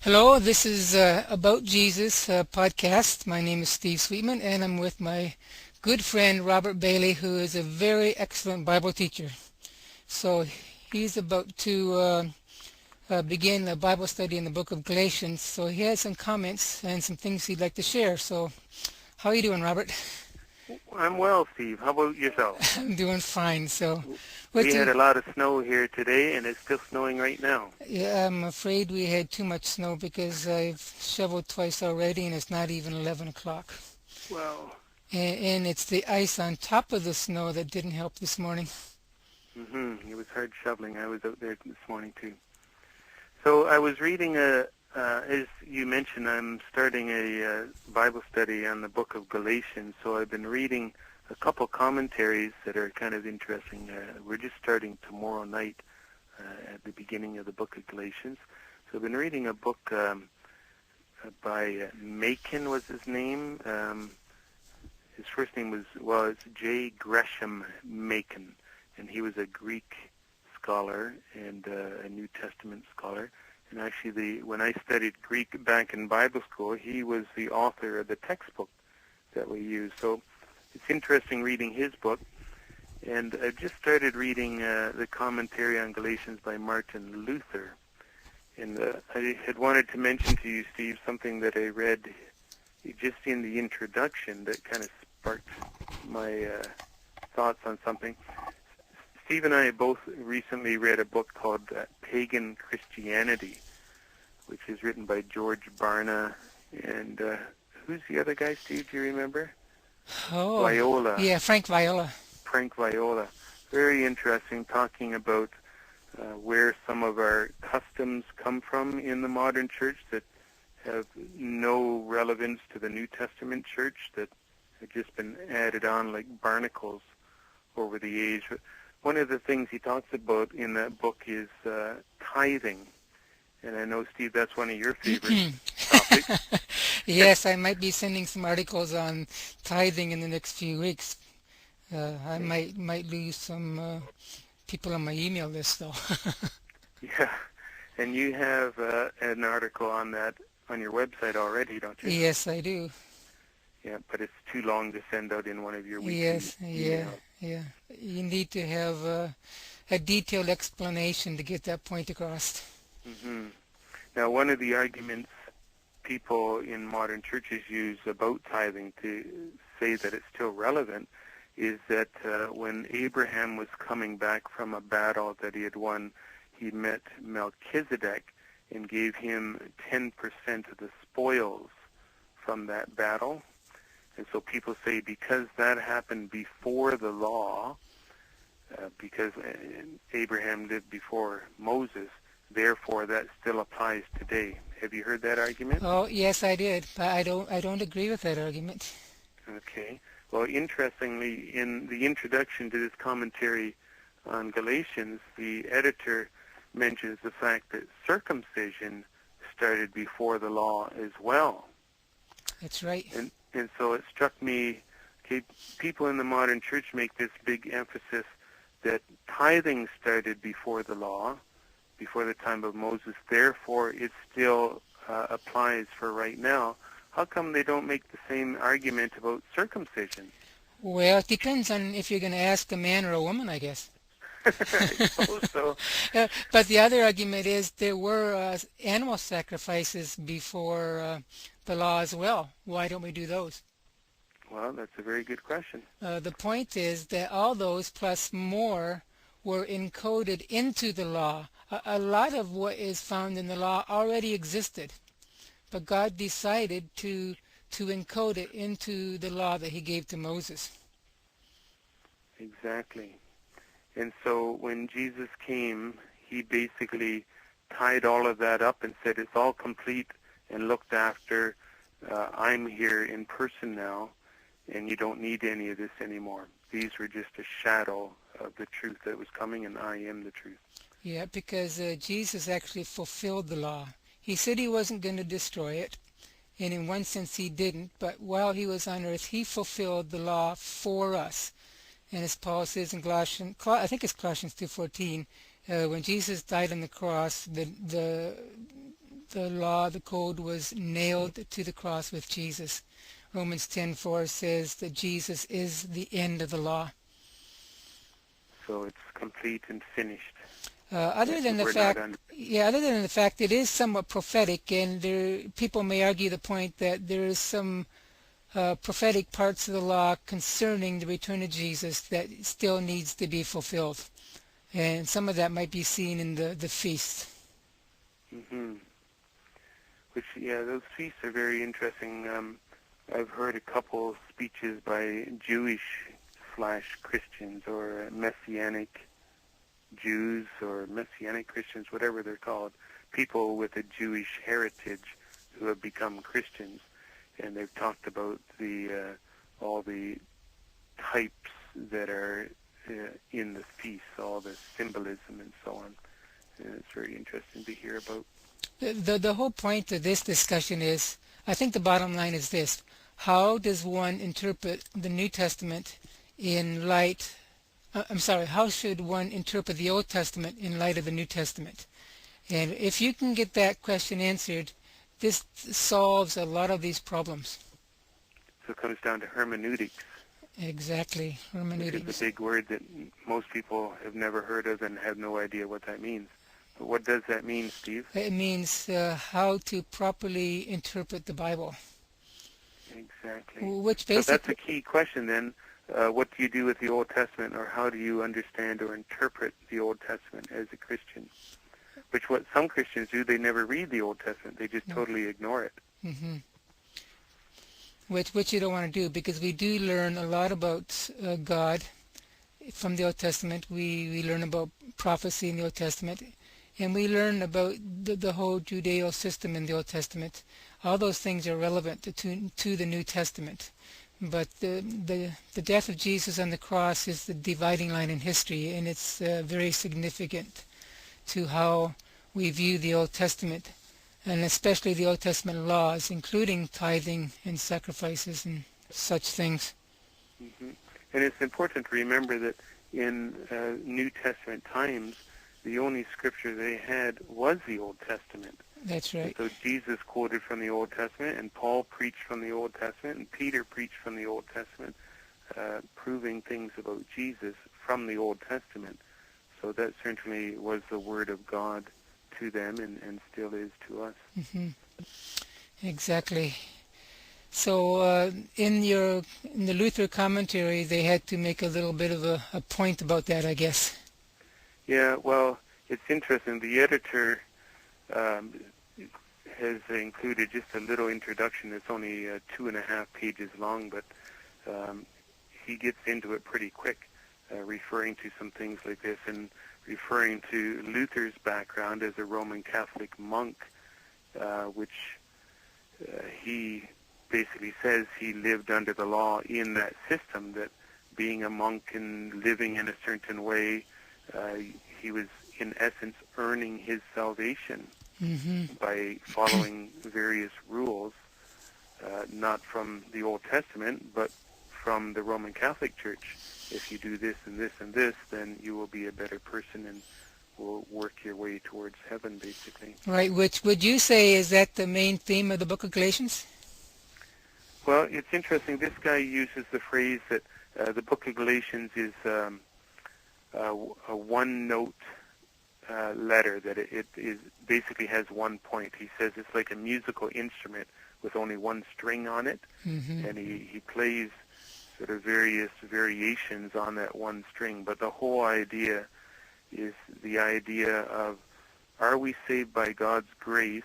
Hello, this is About Jesus podcast. My name is Steve Sweetman, and I'm with my good friend Robert Bailey, who is a very excellent Bible teacher. So he's about to begin a Bible study in the book of Galatians. So he has some comments and some things he'd like to share. So how are you doing, Robert? I'm well, Steve. How about yourself? I'm doing fine. So what We had do a lot of snow here today, and it's still snowing right now. yeah, I'm afraid we had too much snow because I've shoveled twice already, and it's not even 11 o'clock. Well, And it's the ice on top of the snow that didn't help this morning. it was hard shoveling. I was out there this morning, too. So I was reading as you mentioned, I'm starting a Bible study on the book of Galatians, so I've been reading a couple commentaries that are kind of interesting. We're just starting tomorrow night at the beginning of the book of Galatians. So I've been reading a book by Macon was his name. His first name was J. Gresham Macon, and he was a Greek scholar and a New Testament scholar. And actually, when I studied Greek back in Bible school, he was the author of the textbook that we use. So it's interesting reading his book. And I just started reading the commentary on Galatians by Martin Luther. And I had wanted to mention to you, Steve, something that I read just in the introduction that kind of sparked my thoughts on something. Steve and I both recently read a book called Pagan Christianity, which is written by George Barna. And who's the other guy, Steve? Do you remember? Oh, Viola. yeah, Frank Viola. Frank Viola. Very interesting, talking about where some of our customs come from in the modern church that have no relevance to the New Testament church, that have just been added on like barnacles over the age. One of the things he talks about in that book is tithing. And I know, Steve, that's one of your favorite topics. Yes, I might be sending some articles on tithing in the next few weeks. I might lose some people on my email list, though. Yeah, and you have an article on that on your website already, don't you? Yes, I do. Yeah, but it's too long to send out in one of your weekly Yes, yeah, emails. yeah. You need to have a detailed explanation to get that point across. hmm Now, one of the arguments people in modern churches use about tithing to say that it's still relevant is that when Abraham was coming back from a battle that he had won, he met Melchizedek and gave him 10% of the spoils from that battle. And so people say because that happened before the law, because Abraham lived before Moses, therefore that still applies today. Have you heard that argument? Oh, yes, I did, but I don't agree with that argument. Okay. Well, interestingly, in the introduction to this commentary on Galatians, the editor mentions the fact that circumcision started before the law as well. That's right. And so it struck me, okay, people in the modern church make this big emphasis that tithing started before the law, before the time of Moses, therefore it still applies for right now. How come they don't make the same argument about circumcision? Well, it depends on if you're going to ask a man or a woman, I guess. I suppose so. But the other argument is there were animal sacrifices before the law as well. Why don't we do those? Well, that's a very good question. The point is that all those plus more were encoded into the law. A lot of what is found in the law already existed, but God decided to encode it into the law that he gave to Moses. Exactly. And so when Jesus came, he basically tied all of that up and said it's all complete and looked after. I'm here in person now, and you don't need any of this anymore. These were just a shadow of the truth that was coming, and I am the truth. Yeah, because Jesus actually fulfilled the law. He said he wasn't going to destroy it, and in one sense he didn't, but while he was on earth, he fulfilled the law for us. And as Paul says in Galatians, I think it's Colossians 2:14, when Jesus died on the cross, the law, the code was nailed to the cross with Jesus. Romans 10:4 says that Jesus is the end of the law. So it's complete and finished. Other than the fact it is somewhat prophetic, and people may argue the point that there is some prophetic parts of the law concerning the return of Jesus that still needs to be fulfilled, and some of that might be seen in the feasts. Mm-hmm. Those feasts are very interesting. I've heard a couple speeches by Jewish/Christians or Messianic Jews or Messianic Christians, whatever they're called, people with a Jewish heritage who have become Christians, and they've talked about all the types that are in the feast, all the symbolism and so on. And it's very interesting to hear about. The whole point of this discussion is, I think the bottom line is this: how does one interpret the New Testament in light? How should one interpret the Old Testament in light of the New Testament? And if you can get that question answered, this solves a lot of these problems. So it comes down to hermeneutics. Exactly, hermeneutics. Which is a big word that most people have never heard of and have no idea what that means. But what does that mean, Steve? It means how to properly interpret the Bible. Exactly. So that's a key question then. What do you do with the Old Testament, or how do you understand or interpret the Old Testament as a Christian? What some Christians do, they never read the Old Testament. They just totally ignore it. Mm-hmm. Which you don't want to do, because we do learn a lot about God from the Old Testament. We learn about prophecy in the Old Testament, and we learn about the whole Judeo system in the Old Testament. All those things are relevant to the New Testament. But the death of Jesus on the cross is the dividing line in history, and it's very significant to how we view the Old Testament, and especially the Old Testament laws, including tithing and sacrifices and such things. Mm-hmm. And it's important to remember that in New Testament times, the only scripture they had was the Old Testament. That's right. And so Jesus quoted from the Old Testament, and Paul preached from the Old Testament, and Peter preached from the Old Testament, proving things about Jesus from the Old Testament. So that certainly was the Word of God to them, and still is to us. Mm-hmm. Exactly. So in the Luther commentary, they had to make a little bit of a point about that, I guess. Yeah, well, it's interesting. The editor has included just a little introduction. It's only 2.5 pages long, but he gets into it pretty quick, referring to some things like this and referring to Luther's background as a Roman Catholic monk, which he basically says he lived under the law in that system, that being a monk and living in a certain way, he was in essence earning his salvation by following various rules, not from the Old Testament, but from the Roman Catholic Church. If you do this and this and this, then you will be a better person and will work your way towards heaven, basically. Right, which would you say is that the main theme of the book of Galatians? Well, it's interesting. This guy uses the phrase that the book of Galatians is a one-note letter, that it is basically has one point. He says it's like a musical instrument with only one string on it, and he plays sort of various variations on that one string. But the whole idea is the idea of, are we saved by God's grace,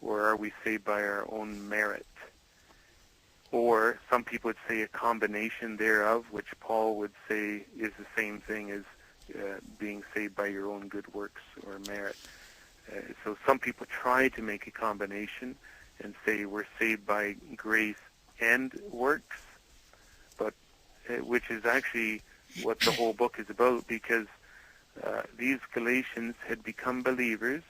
or are we saved by our own merit? Or some people would say a combination thereof, which Paul would say is the same thing as being saved by your own good works or merit. So some people try to make a combination and say we're saved by grace and works, but which is actually what the whole book is about, because these Galatians had become believers,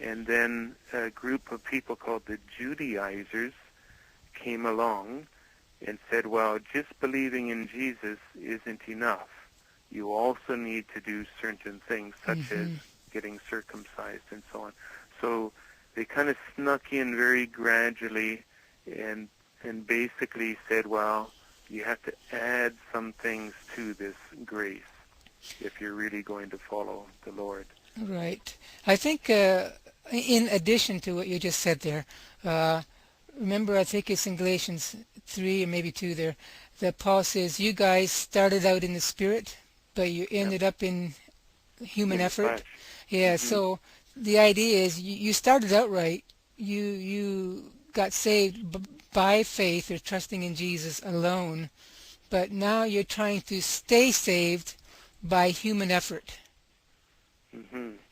and then a group of people called the Judaizers came along and said, well, just believing in Jesus isn't enough. You also need to do certain things, such as getting circumcised and so on. So they kind of snuck in very gradually and basically said, well, you have to add some things to this grace if you're really going to follow the Lord. Right. I think in addition to what you just said there, remember, I think it's in Galatians 3 or maybe 2 there, that Paul says, you guys started out in the Spirit, but you ended up in human effort. Yeah, so the idea is you started out right. You got saved by faith or trusting in Jesus alone, but now you're trying to stay saved by human effort.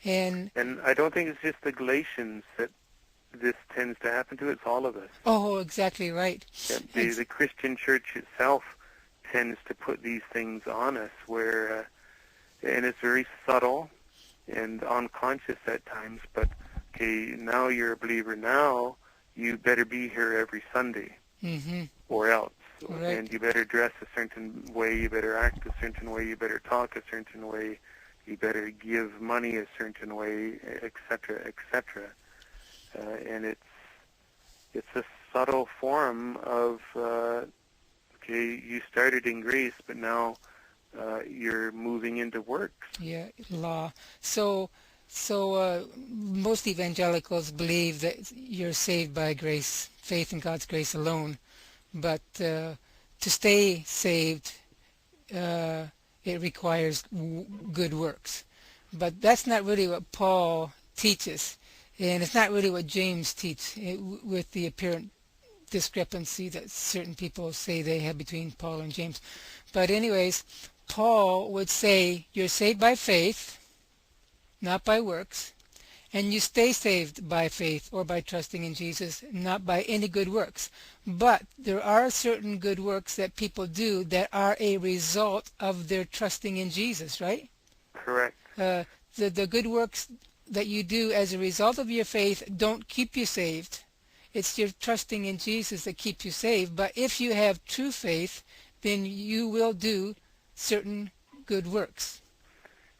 And I don't think it's just the Galatians that this tends to happen to. It's all of us. oh, exactly right. Yeah, the Christian church itself tends to put these things on us where, and it's very subtle and unconscious at times, but okay, now you're a believer, now you better be here every Sunday or else. Right. And you better dress a certain way, you better act a certain way, you better talk a certain way, you better give money a certain way, etc., etc. And it's a subtle form of, okay, you started in grace, but now you're moving into works. Yeah, law. So most evangelicals believe that you're saved by grace, faith in God's grace alone. But to stay saved, it requires good works. But that's not really what Paul teaches, and it's not really what James teaches, with the apparent discrepancy that certain people say they have between Paul and James. But anyways, Paul would say you're saved by faith, not by works, and you stay saved by faith or by trusting in Jesus, not by any good works. But there are certain good works that people do that are a result of their trusting in Jesus, right? Correct. The good works that you do as a result of your faith don't keep you saved. It's your trusting in Jesus that keeps you saved. But if you have true faith, then you will do certain good works.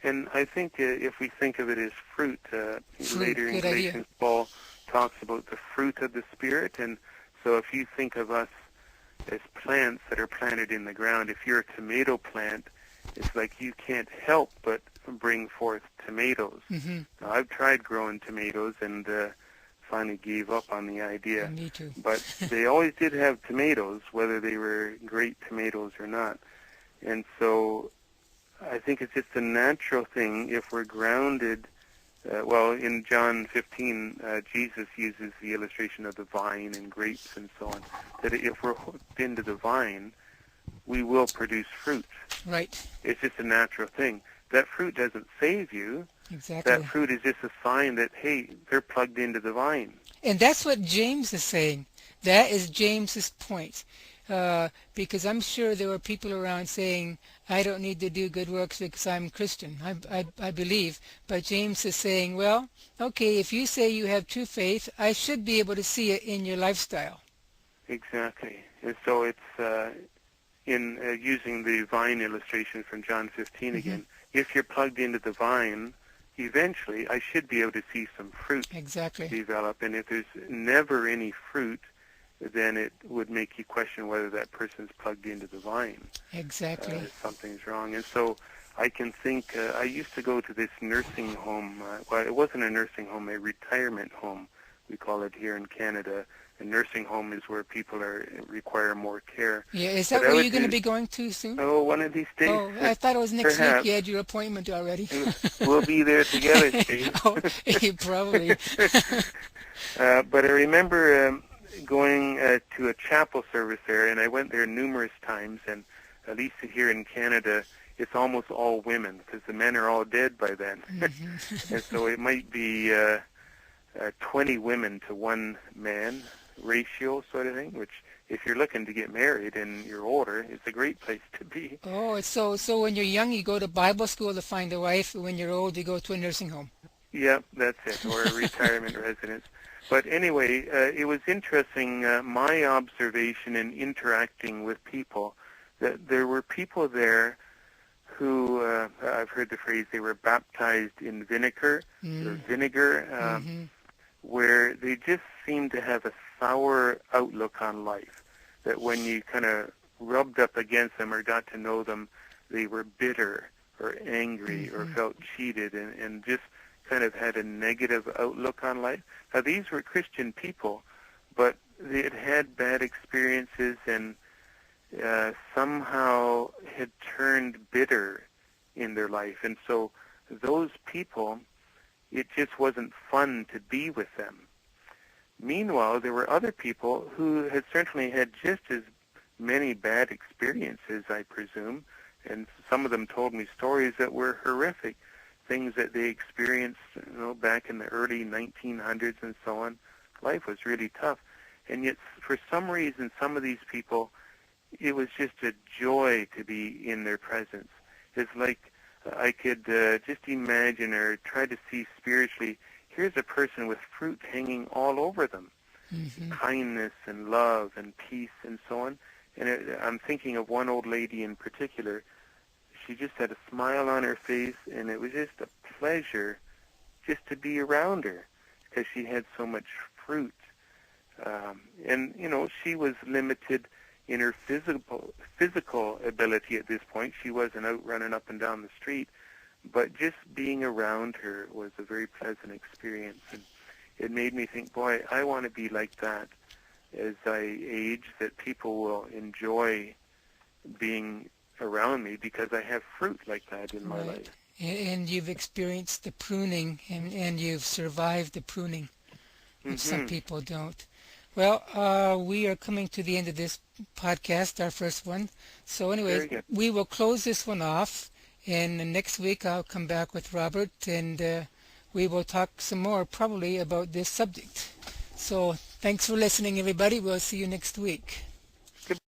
And I think if we think of it as fruit, later in good Galatians, idea. Paul talks about the fruit of the Spirit. And so if you think of us as plants that are planted in the ground, if you're a tomato plant, it's like you can't help but bring forth tomatoes. Now, I've tried growing tomatoes and finally gave up on the idea. Me too. But they always did have tomatoes, whether they were great tomatoes or not. And so I think it's just a natural thing if we're grounded. Well, in John 15, Jesus uses the illustration of the vine and grapes and so on, that if we're hooked into the vine, we will produce fruit. Right. It's just a natural thing. That fruit doesn't save you. Exactly. That fruit is just a sign that, hey, they're plugged into the vine. And that's what James is saying. That is James's point. Because I'm sure there were people around saying, I don't need to do good works because I'm Christian. I believe. But James is saying, well, okay, if you say you have true faith, I should be able to see it in your lifestyle. Exactly. And so it's in using the vine illustration from John 15 again, if you're plugged into the vine, eventually I should be able to see some fruit develop. And if there's never any fruit, then it would make you question whether that person's plugged into the vine. Exactly. Something's wrong. And so I can think, I used to go to this nursing home. Well, it wasn't a nursing home, a retirement home, we call it here in Canada. A nursing home is where people require more care. Yeah, is that where you're going to be going to soon? Oh, one of these days. Oh, I thought it was next Perhaps. week. You had your appointment already. We'll be there together, Steve. Oh, probably. But I remember going to a chapel service there, and I went there numerous times, and at least here in Canada, it's almost all women, because the men are all dead by then. And so it might be 20 women to one man ratio sort of thing, which if you're looking to get married and you're older, it's a great place to be. Oh, it's so when you're young, you go to Bible school to find a wife. When you're old, you go to a nursing home. Yep, that's it, or a retirement residence. But anyway, it was interesting, my observation in interacting with people, that there were people there who, I've heard the phrase, they were baptized in vinegar, or vinegar, where they just seemed to have a sour outlook on life, that when you kind of rubbed up against them or got to know them, they were bitter or angry or felt cheated and just kind of had a negative outlook on life. Now, these were Christian people, but they had had bad experiences and somehow had turned bitter in their life. And so those people, it just wasn't fun to be with them. Meanwhile, there were other people who had certainly had just as many bad experiences, I presume, and some of them told me stories that were horrific, things that they experienced, back in the early 1900s and so on. Life was really tough. And yet, for some reason, some of these people, it was just a joy to be in their presence. It's like I could just imagine or try to see spiritually, here's a person with fruit hanging all over them, kindness and love and peace and so on. And I'm thinking of one old lady in particular. She just had a smile on her face, and it was just a pleasure just to be around her because she had so much fruit. And she was limited in her physical ability at this point. She wasn't out running up and down the street, but just being around her was a very pleasant experience. And it made me think, boy, I want to be like that as I age, that people will enjoy being around me because I have fruit like that in my life. And you've experienced the pruning, and you've survived the pruning, which some people don't. Well, we are coming to the end of this podcast, our first one. So anyway, we will close this one off, and next week I'll come back with Robert, and we will talk some more probably about this subject. So thanks for listening, everybody. We'll see you next week.